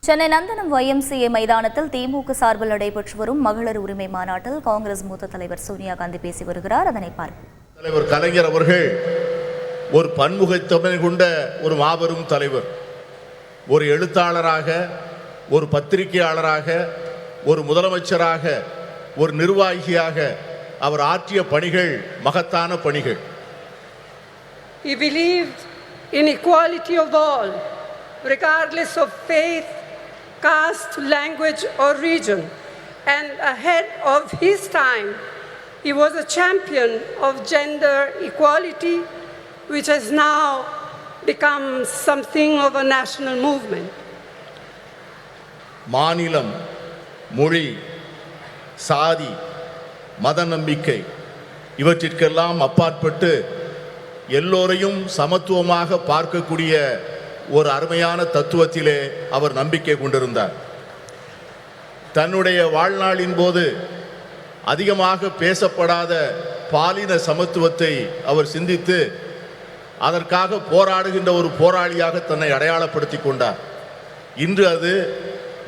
சென்னை நந்தனம் YMCA மைதானத்தில் திமுக சார்பில் நடைபெற்று வரும் மகளிர் உரிமை மாநாட்டில் காங்கிரஸ் மூத்த தலைவர் சோனியா காந்தி பேசி வருகிறார். அதனை பார்ப்போம். தலைவர் கலைஞர் அவர்கள் ஒரு பன்முகத்தன்மை கொண்ட ஒரு மாபெரும் தலைவர். ஒரு எழுத்தாளராக, ஒரு பத்திரிகையாளராக, ஒரு முதலமைச்சராக, ஒரு நிர்வாகியாக அவர் ஆற்றிய பணிகள் மகத்தான பணிகள். He believed in equality of all, regardless of faith, caste, language or region, and ahead of his time he was a champion of gender equality, which has now become something of a national movement. மாநிலம், மொழி, சாதி, மத நம்பிக்கை இவற்றிற்கெல்லாம் அப்பாற்பட்டு எல்லோரையும் சமத்துவமாக பார்க்கக்கூடிய ஒரு அருமையான தத்துவத்திலே அவர் நம்பிக்கை கொண்டிருந்தார். தன்னுடைய வாழ்நாளின் போது அதிகமாக பேசப்படாத பாலின சமத்துவத்தை அவர் சிந்தித்து அதற்காக போராடுகின்ற ஒரு போராளியாக தன்னை அடையாளப்படுத்தி கொண்டார். இன்று அது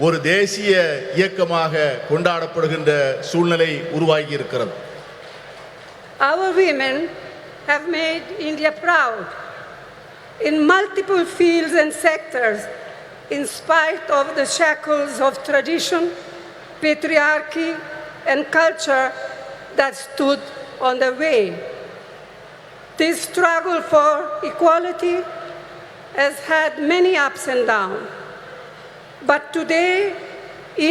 ஒரு தேசிய இயக்கமாக கொண்டாடப்படுகின்ற சூழ்நிலை உருவாகி இருக்கிறது. Our women have made India proud in multiple fields and sectors, in spite of the shackles of tradition, patriarchy, and culture that stood on the way. This struggle for equality has had many ups and downs. But today,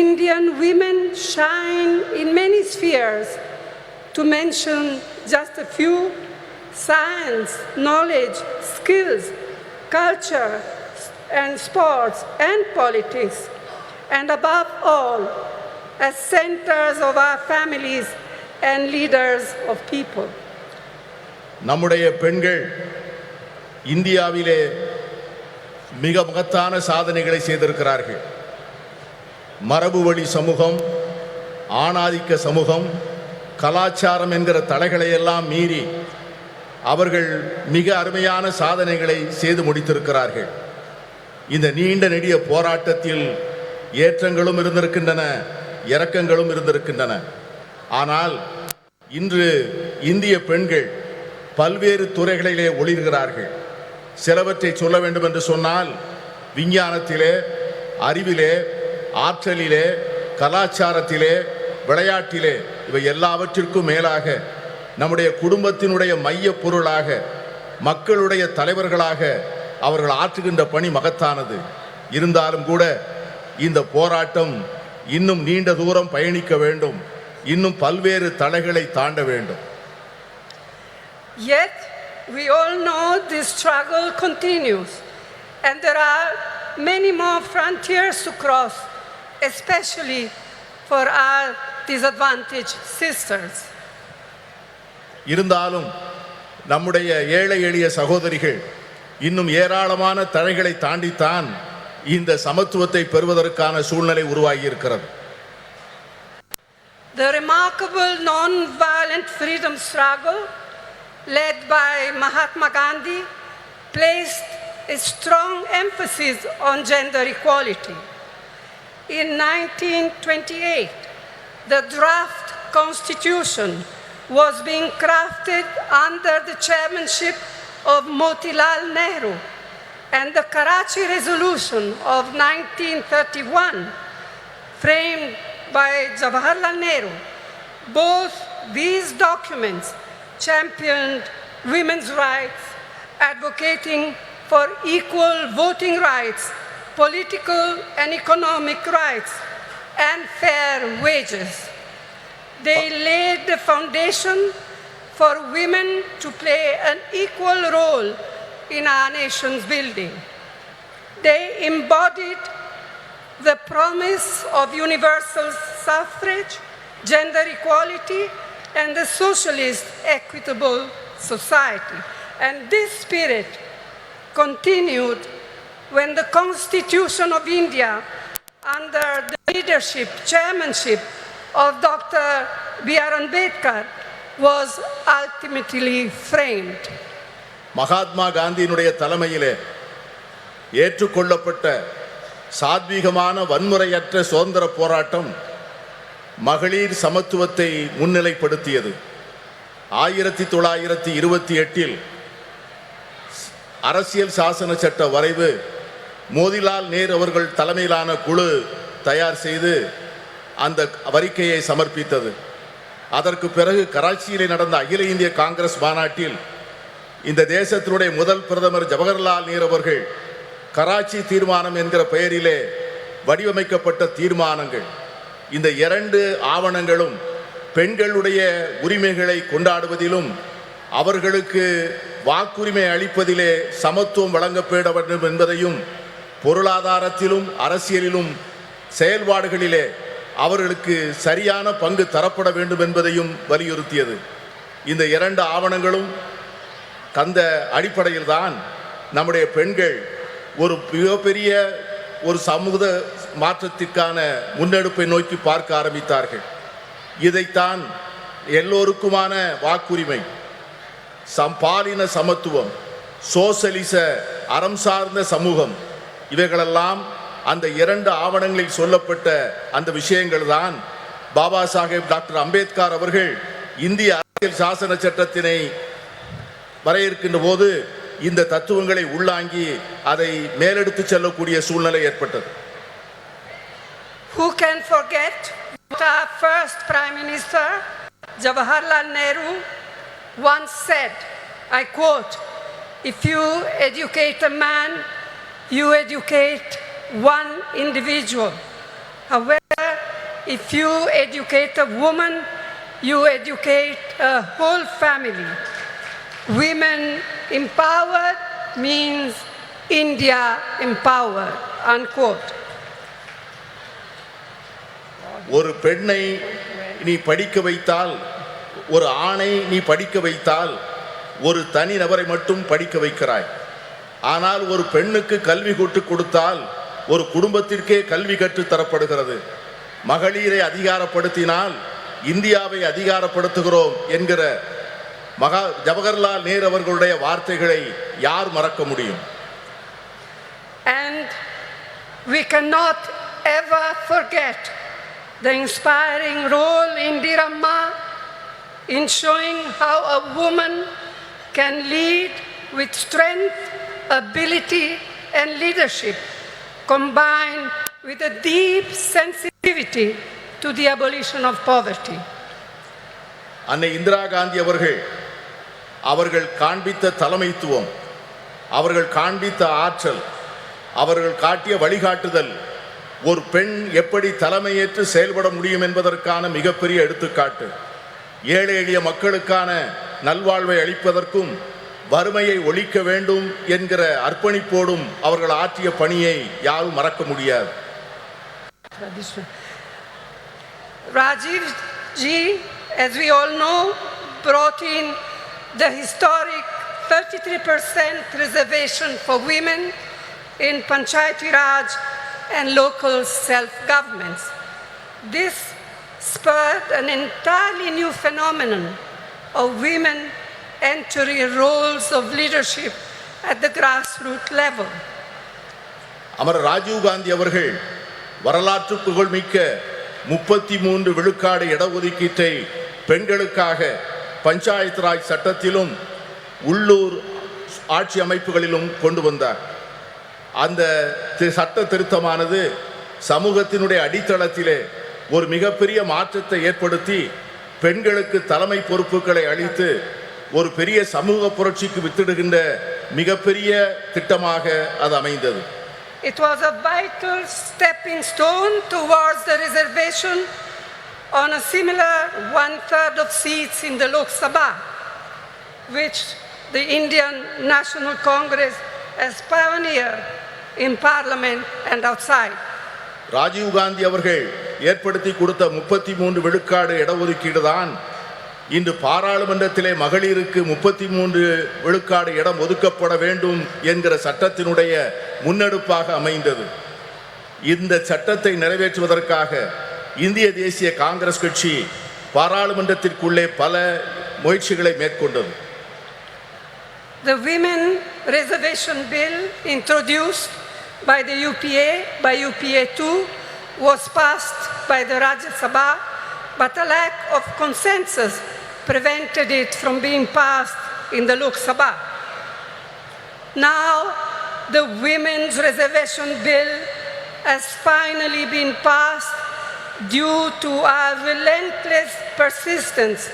Indian women shine in many spheres. To mention just a few: science, knowledge, skills, culture, and sports, and politics, and above all, as centers of our families and leaders of people. நம்முடைய பெண்கள் இந்தியாவிலே மிக மகத்தான சாதனைகளை செய்திருக்கிறார்கள். மரபு வழி சமூகம், ஆணாதிக்க சமூகம், கலாச்சாரம் என்கிற தடைகளை எல்லாம் மீறி அவர்கள் மிக அருமையான சாதனைகளை செய்து முடித்திருக்கிறார்கள். இந்த நீண்ட நெடிய போராட்டத்தில் ஏற்றங்களும் இருந்திருக்கின்றன, இரக்கங்களும் இருந்திருக்கின்றன. ஆனால் இன்று இந்திய பெண்கள் பல்வேறு துறைகளிலே ஒளிர்கிறார்கள். சிலவற்றை சொல்ல வேண்டும் என்று சொன்னால், விஞ்ஞானத்திலே, அறிவிலே, ஆற்றலிலே, கலாச்சாரத்திலே, விளையாட்டிலே, இவை எல்லாவற்றிற்கும் மேலாக நம்முடைய குடும்பத்தினுடைய மைய பொருளாக, மக்களுடைய தலைவர்களாக அவர்கள் ஆற்றுகின்ற பணி மகத்தானது. இருந்தாலும் கூட இந்த போராட்டம் இன்னும் நீண்ட தூரம் பயணிக்க வேண்டும், இன்னும் பல்வேறு தடைகளை தாண்ட வேண்டும். Yet we all know this struggle continues, and there are many more frontiers to cross, especially for our disadvantaged sisters. இருந்தாலும் நம்முடைய ஏழை எளிய சகோதரிகள் இன்னும் ஏராளமான தடைகளை தாண்டித்தான் இந்த சமத்துவத்தை பெறுவதற்கான சூழ்நிலை உருவாகி இருக்கிறது. The remarkable non-violent freedom struggle led by Mahatma Gandhi placed a strong emphasis on gender equality. In 1928, the draft constitution was being crafted under the chairmanship of Motilal Nehru, and the Karachi Resolution of 1931, framed by Jawaharlal Nehru. Both these documents championed women's rights, advocating for equal voting rights, political and economic rights, and fair wages. They laid the foundation for women to play an equal role in our nation's building. They embodied the promise of universal suffrage, gender equality, and the socialist equitable society. And this spirit continued when the Constitution of India, under the leadership, chairmanship of Dr. B.R. Ambedkar, was ultimately framed. Mahatma காந்தியினுடைய தலைமையிலே ஏற்றுக்கொள்ளப்பட்ட சாத்வீகமான வன்முறையற்ற சுதந்திர போராட்டம் மகளிர் சமத்துவத்தை முன்னிலைப்படுத்தியது. 1928 அரசியல் சாசன சட்ட வரைவு மோதிலால் நேரு அவர்கள் தலைமையிலான குழு தயார் செய்து அந்த அறிக்கையை சமர்ப்பித்தது. அதற்கு பிறகு கராச்சியிலே நடந்த அகில இந்திய காங்கிரஸ் மாநாட்டில் இந்த தேசத்தினுடைய முதல் பிரதமர் ஜவஹர்லால் நேரு அவர்கள் கராச்சி தீர்மானம் என்கிற பெயரிலே வடிவமைக்கப்பட்ட தீர்மானங்கள், இந்த 2 ஆவணங்களும் பெண்களுடைய உரிமைகளை கொண்டாடுவதிலும் அவர்களுக்கு வாக்குரிமை அளிப்பதிலே சமத்துவம் வழங்கப்பட வேண்டும் என்பதையும், பொருளாதாரத்திலும் அரசியலிலும் செயல்பாடுகளிலே அவர்களுக்கு சரியான பங்கு தரப்பட வேண்டும் என்பதையும் வலியுறுத்தியது. இந்த 2 ஆவணங்களும் அந்த அடிப்படையில் தான் நம்முடைய பெண்கள் ஒரு மிகப்பெரிய ஒரு சமூக மாற்றத்திற்கான முன்னெடுப்பை நோக்கி பார்க்க ஆரம்பித்தார்கள். இதைத்தான் எல்லோருக்குமான வாக்குரிமை, பாலின சமத்துவம், சோசலிச அறம் சார்ந்த சமூகம், இவைகளெல்லாம் அந்த 2 ஆவணங்களில் சொல்லப்பட்ட அந்த விஷயங்கள் தான் பாபா சாஹேப் டாக்டர் அம்பேத்கர் அவர்கள் இந்திய அரசியல் சாசன சட்டத்தினை வரையறுக்கின்ற போது இந்த தத்துவங்களை உள்ளாங்கி அதை மேலெடுத்து செல்லக்கூடிய சூழ்நிலை ஏற்பட்டது. Who can forget what our first Prime Minister, Jawaharlal Nehru, once said, I quote, "If you educate a man, you educate one individual. However, if you educate a woman, you educate a whole family. Women empowered means India empowered." Unquote. ஒரு பெண்ணை நீ படிக்க வைத்தால், ஒரு ஆணை நீ படிக்க வைத்தால் ஒரு தனி நபரை மட்டும் படிக்க வைக்கிறாய். ஆனால் ஒரு பெண்ணுக்கு கல்வி கற்றுக் கொடுத்தால் ஒரு குடும்பத்திற்கே கல்வி கற்றுத் தரப்படுகிறது. மகளிரை அதிகாரப்படுத்தினால் இந்தியாவை அதிகாரப்படுத்துகிறோம் என்கிற ஜவஹர்லால் நேரு அவர்களுடைய வார்த்தைகளை யார் மறக்க முடியும்? And we cannot ever forget the inspiring role Indira Amma in showing how a woman can lead with strength, ability and leadership, combined with a deep sensitivity to the abolition of poverty. அன்னை இந்திரா காந்தி அவர்கள் காண்பித்த தலைமைத்துவம், அவர்கள் காண்பித்த ஆற்றல், அவர்கள் காட்டிய வழிகாட்டுதல் ஒரு பெண் எப்படி தலைமையேற்று செயல்பட முடியும் என்பதற்கான மிகப்பெரிய எடுத்துக்காட்டு. ஏழை எளிய மக்களுக்கான நல்வாழ்வை அளிப்பதற்கும் வறுமையை ஒழிக்க வேண்டும் என்கிற அர்ப்பணிப்போடும் அவர்கள் ஆற்றிய பணியை யாரும் மறக்க முடியாது. Rajiv ji, as we all know, brought in the historic 33% reservation for women in Panchayati Raj and local self-governments. This spurred an entirely new phenomenon of women entering roles of leadership at the grassroots level. Amar Rajiv Gandhi அவர்கள் வரலாற்று புகழ்மிக்க 33 விழுக்காடு இடஒதுக்கீட்டை பெண்களுக்காக பஞ்சாயத்து ராஜ் சட்டத்திலும் உள்ளூர் ஆட்சி அமைப்புகளிலும் கொண்டு வந்தார். அந்த சட்ட திருத்தமானது சமூகத்தினுடைய அடித்தளத்திலே ஒரு மிகப்பெரிய மாற்றத்தை ஏற்படுத்தி பெண்களுக்கு தலைமை பொறுப்புகளை அளித்து ஒரு பெரிய சமூக புரட்சிக்கு வித்திடுகின்ற மிகப்பெரிய திட்டமாக அது அமைந்தது. It was a vital stepping stone towards the reservation on a similar 1/3 of seats in the Lok Sabha, which the Indian National Congress has pioneered in Parliament and outside. Rajiv Gandhi அவர்கள் ஏற்படுத்தி கொடுத்த 33 விழுக்காடு இடஒதுக்கீடு தான் இன்று பாராளுமன்றத்திலே மகளிருக்கு 33 விழுக்காடு இடம் ஒதுக்கப்பட வேண்டும் என்கிற சட்டத்தினுடைய முன்னெடுப்பாக அமைந்தது. இந்த சட்டத்தை நிறைவேற்றுவதற்காக இந்திய தேசிய காங்கிரஸ் கட்சி பாராளுமன்றத்திற்குள்ளே பல முயற்சிகளை மேற்கொண்டது. The Women Reservation Bill introduced by the UPA, by UPA2, was passed by the Rajya Sabha, but a lack of consensus prevented it from being passed in the Lok Sabha. Now, the Women's Reservation Bill has finally been passed due to our relentless persistence,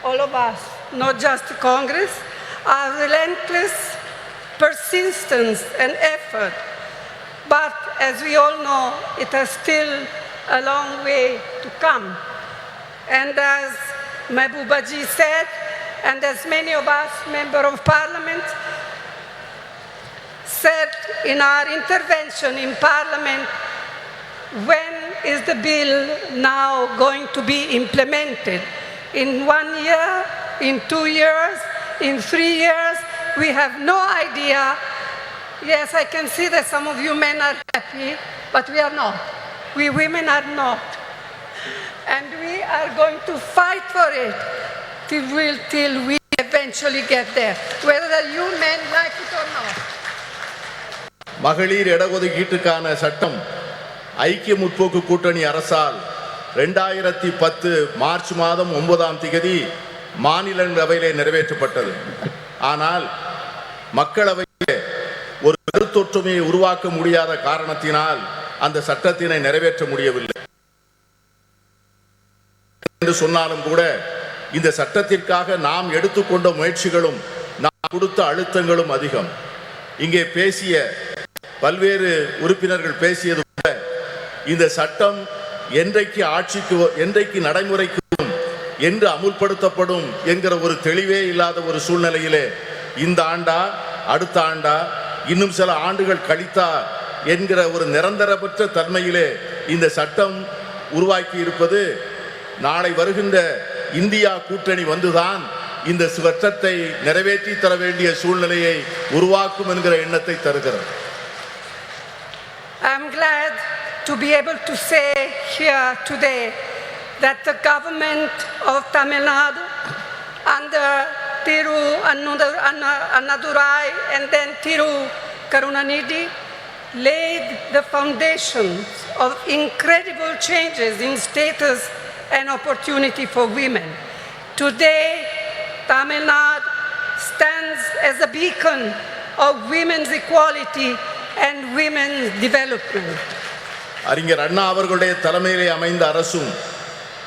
all of us, not just Congress, our relentless persistence and effort. But as we all know, it has still a long way to come. And as Mahboobaji said, and as many of us, Member of Parliament, said in our intervention in Parliament, when is the bill now going to be implemented? In 1 year, in 2 years, in 3 years? We have no idea. Yes, I can see that some of you men are happy, but we are not. We women are not. And we are going to fight for it till we eventually get there, whether you men like it or not. மகளிர் இடஒதுக்கீட்டுக்கான சட்டம் ஐக்கிய முற்போக்கு கூட்டணி அரசால் 2010 March மாதம் 9ஆம் தேதி மாநிலங்களவையிலே நிறைவேற்றப்பட்டது. ஆனால் மக்களவையிலே ஒரு கருத்தொற்றுமையை உருவாக்க முடியாத காரணத்தினால் அந்த சட்டத்தினை நிறைவேற்ற முடியவில்லை என்று சொன்னாலும் கூட இந்த சட்டத்திற்காக நாம் எடுத்துக்கொண்ட முயற்சிகளும் நாம் கொடுத்த அழுத்தங்களும் அதிகம். இங்கே பேசிய பல்வேறு உறுப்பினர்கள் பேசியது போல இந்த சட்டம் என்றைக்கு நடைமுறைக்கு என்று அமுல்படுத்தப்படும் என்கிற ஒரு தெளிவே இல்லாத ஒரு சூழ்நிலையிலே இந்த ஆண்டா அடுத்த ஆண்டா இன்னும் சில ஆண்டுகள் கழித்தா என்கிற ஒரு நிரந்தரமற்ற தன்மையிலே இந்த சட்டம் உருவாக்கி இருப்பது நாளை வருகின்ற இந்தியா கூட்டணி வந்துதான் இந்த சட்டத்தை நிறைவேற்றி தர வேண்டிய சூழ்நிலையை உருவாக்கும் என்கிற எண்ணத்தை தருகிறது. I'm glad to be able to say here today that the government of Tamil Nadu under Thiru Annadurai and then Thiru Karunanidhi laid the foundations of incredible changes in status and opportunity for women. Today, Tamil Nadu stands as a beacon of women's equality and women's development. அறிஞர் அண்ணா அவர்களுடைய தலைமையிலே அமைந்த அரசும்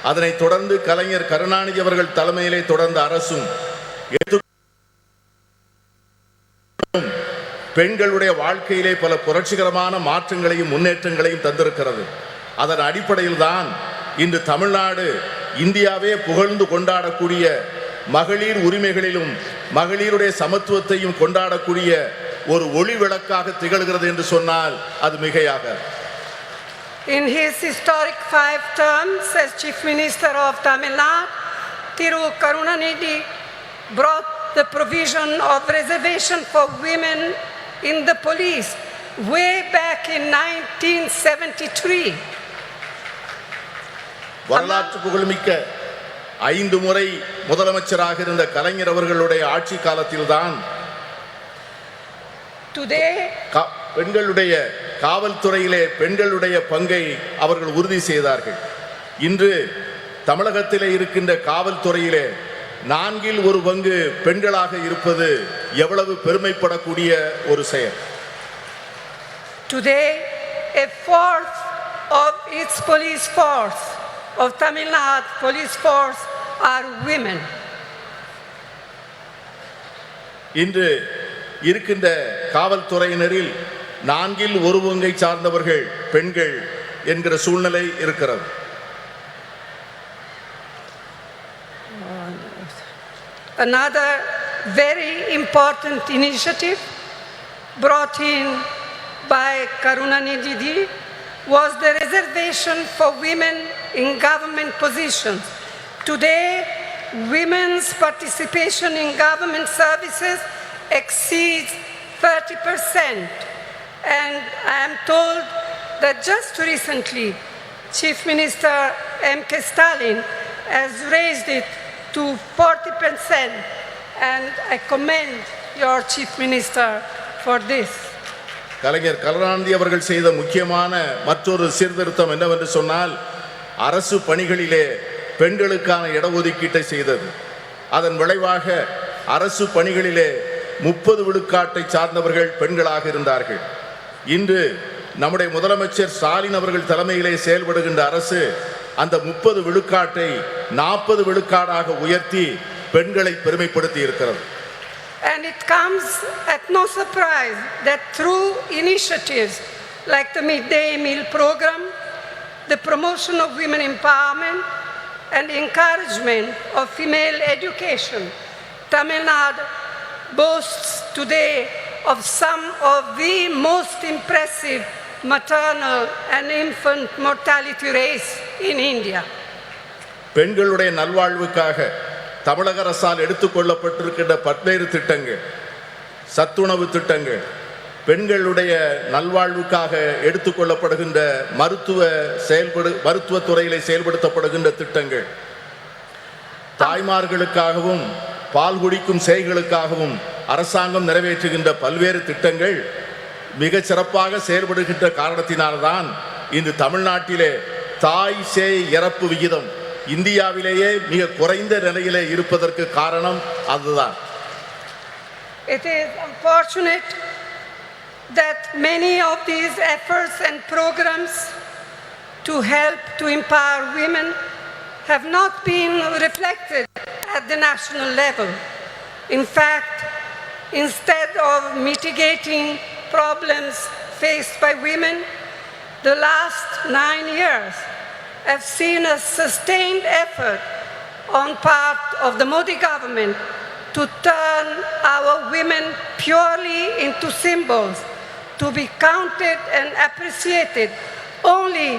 அதனைத் தொடர்ந்து கலைஞர் கருணாநிதி அவர்கள் தலைமையிலே தொடர்ந்த அரசும் பெண்களுடைய வாழ்க்கையிலே பல புரட்சிகரமான மாற்றங்களையும் முன்னேற்றங்களையும் தந்திருக்கிறது. அதன் அடிப்படையில் தான் இன்று தமிழ்நாடு இந்தியாவே புகழ்ந்து கொண்டாடக்கூடிய மகளிர் உரிமைகளிலும் மகளிருடைய சமத்துவத்தையும் கொண்டாடக்கூடிய ஒரு ஒளி விளக்காக திகழ்கிறது என்று சொன்னால் அது மிகையாக. In his historic 5 terms as Chief Minister of Tamil Nadu, Thiru Karunanidhi brought the provision of reservation for women in the police way back in 1973. வரலாற்று புகழ்மிக்க 5 முறை முதலமைச்சராக இருந்த கலைஞர் அவர்களுடைய ஆட்சி காலத்தில்தான் பெண்களுடைய காவல்துறையிலே பெண்களுடைய பங்கை அவர்கள் உறுதி செய்தார்கள். இன்று தமிழகத்திலே இருக்கின்ற காவல்துறையிலே 1/4 பங்கு பெண்களாக இருப்பது எவ்வளவு பெருமைப்படக்கூடிய ஒரு செயல். Today, 1/4 of its police force, of Tamil Nadu police force, are women. இன்று இருக்கின்ற காவல்துறையினரில் 1/4 பங்கை சார்ந்தவர்கள் பெண்கள் என்கிற சூழ்நிலை இருக்கிறது. Another very important initiative brought in by Karunanidhi was the reservation for women in government positions. Today, women's participation in government services exceeds 30%. And I am told that just recently, Chief Minister M.K. Stalin has raised it to 40%. And I commend your Chief Minister for this. கலைஞர் கருணாநிதி அவர்கள் செய்த முக்கியமான மற்றொரு சீர்திருத்தம் என்னவென்று சொன்னால் அரசு பணிகளிலே பெண்களுக்கான இடஒதுக்கீட்டை செய்தது. அதன் விளைவாக அரசு பணிகளிலே 30 விழுக்காட்டை சார்ந்தவர்கள் பெண்களாக இருந்தார்கள். இன்று நம்முடைய முதலமைச்சர் ஸ்டாலின் அவர்கள் தலைமையிலே செயல்படுகின்ற அரசு அந்த 30 விழுக்காட்டை 40 விழுக்காடாக உயர்த்தி பெண்களை பெருமைப்படுத்தி இருக்கிறது. And it comes at no surprise that through initiatives like the midday meal program, the promotion of women empowerment and encouragement of female education, Tamil Nadu boasts today of some of the most impressive maternal and infant mortality rates in India. பெண்களுடைய நல்வாழ்வுக்காக தமிழக அரசால் எடுத்துக்கொள்ளப்பட்டிருக்கின்ற பல்வேறு திட்டங்கள், சத்துணவு திட்டங்கள், பெண்களுடைய நல்வாழ்வுக்காக எடுத்துக்கொள்ளப்படுகின்ற மருத்துவ துறையிலே செயல்படுத்தப்படுகின்ற திட்டங்கள், தாய்மார்களுக்காகவும் பால் குடிக்கும் சேய்களுக்காகவும் அரசாங்கம் நிறைவேற்றுகின்ற பல்வேறு திட்டங்கள் மிக சிறப்பாக செயல்படுகின்ற காரணத்தினால்தான் இன்று தமிழ்நாட்டிலே தாய் சேய் இறப்பு விகிதம் இந்தியாவிலேயே மிக குறைந்த நிலையிலே இருப்பதற்கு காரணம் அதுதான். It is unfortunate that many of these efforts and programs to help to empower women have not been reflected at the national level. In fact, instead of mitigating problems faced by women, the last 9 years have seen a sustained effort on part of the Modi government to turn our women purely into symbols, to be counted and appreciated only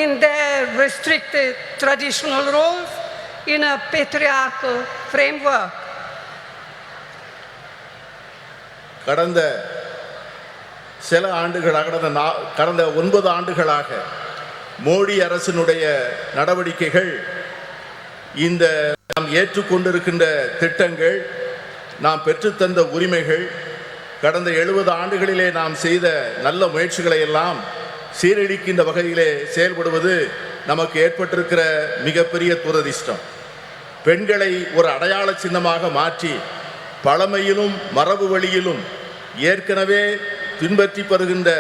in their restricted traditional roles in a patriarchal framework. கடந்த 9 ஆண்டுகளாக மோடி அரசினுடைய நடவடிக்கைகள், இந்த நாம் ஏற்றுக்கொண்டிருக்கின்ற திட்டங்கள், நாம் பெற்றுத்தந்த உரிமைகள், கடந்த 70 ஆண்டுகளிலே நாம் செய்த நல்ல முயற்சிகளை எல்லாம் சீரழிக்கின்ற வகையிலே செயல்படுவது நமக்கு ஏற்பட்டிருக்கிற மிகப்பெரிய துரதிர்ஷ்டம். பெண்களை ஒரு அடையாள சின்னமாக மாற்றி பழமையிலும் மரபு வழியிலும் ஏற்கனவே பின்பற்றி வருகின்ற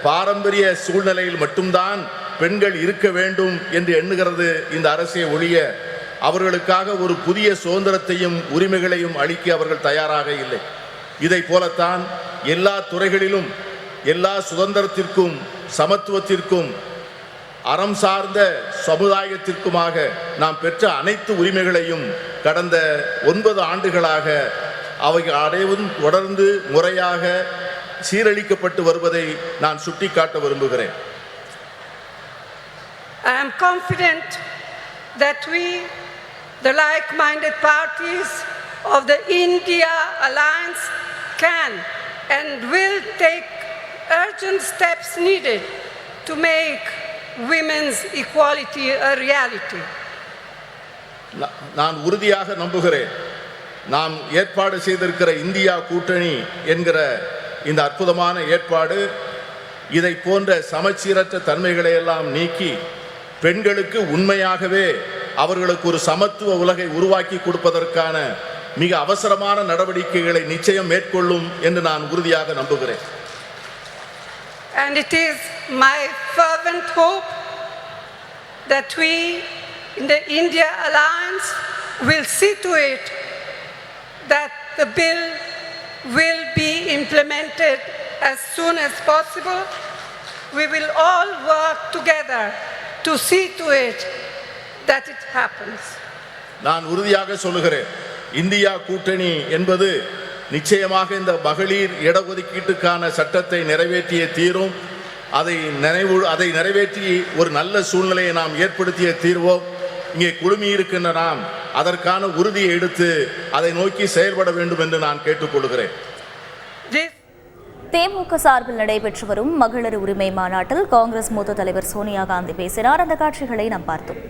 பாரம்பரிய சூழ்நிலையில் மட்டும்தான் பெண்கள் இருக்க வேண்டும் என்று எண்ணுகிறது இந்த அரசே ஒழிய அவர்களுக்காக ஒரு புதிய சுதந்திரத்தையும் உரிமைகளையும் அளிக்க அவர்கள் தயாராக இல்லை. இதை போலத்தான் எல்லா துறைகளிலும் எல்லா சுதந்திரத்திற்கும் சமத்துவத்திற்கும் அறம் சார்ந்த சமுதாயத்திற்குமாக நாம் பெற்ற அனைத்து உரிமைகளையும் கடந்த 9 ஆண்டுகளாக அவைகள் அனைவரும் தொடர்ந்து முறையாக சீரழிக்கப்பட்டு வருவதை நான் சுட்டிக்காட்ட விரும்புகிறேன். I am confident that we, the like-minded parties of the India Alliance, can and will take urgent steps needed to make women's equality a reality. நான் உறுதியாக நம்புகிறேன், நாம் ஏற்பாடு செய்திருக்கிற இந்தியா கூட்டணி என்கிற இந்த அற்புதமான ஏற்பாடு இதை போன்ற சமச்சீரற்ற தன்மைகளை எல்லாம் நீக்கி பெண்களுக்கு உண்மையாகவே அவர்களுக்கு ஒரு சமத்துவ உலகை உருவாக்கி கொடுப்பதற்கான மிக அவசரமான நடவடிக்கைகளை நிச்சயம் மேற்கொள்ளும் என்று நான் உறுதியாக நம்புகிறேன். And it is my fervent hope that we in the India Alliance will see to it that the bill will be implemented as soon as possible. We will all work together to see to it that it happens. நான் உறுதியாக சொல்லுகிறேன், India கூட்டணி என்பது நிச்சயமாக இந்த மகளிர் இடஒதுக்கீட்டுக்கான சட்டத்தை நிறைவேற்றிய தீரும். அதை நிறைவேற்றி ஒரு நல்ல சூழ்நிலையை நாம் ஏற்படுத்திய தீர்வோம். இங்கே குழுமி இருக்கின்ற நாம் அதற்கான உறுதியை எடுத்து அதை நோக்கி செயல்பட வேண்டும் என்று நான் கேட்டுக்கொள்கிறேன். திமுக சார்பில் நடைபெற்று வரும் மகளிர் உரிமை மாநாட்டில் காங்கிரஸ் மூத்த தலைவர் சோனியா காந்தி பேசினார். அந்த காட்சிகளை நாம் பார்த்தோம்.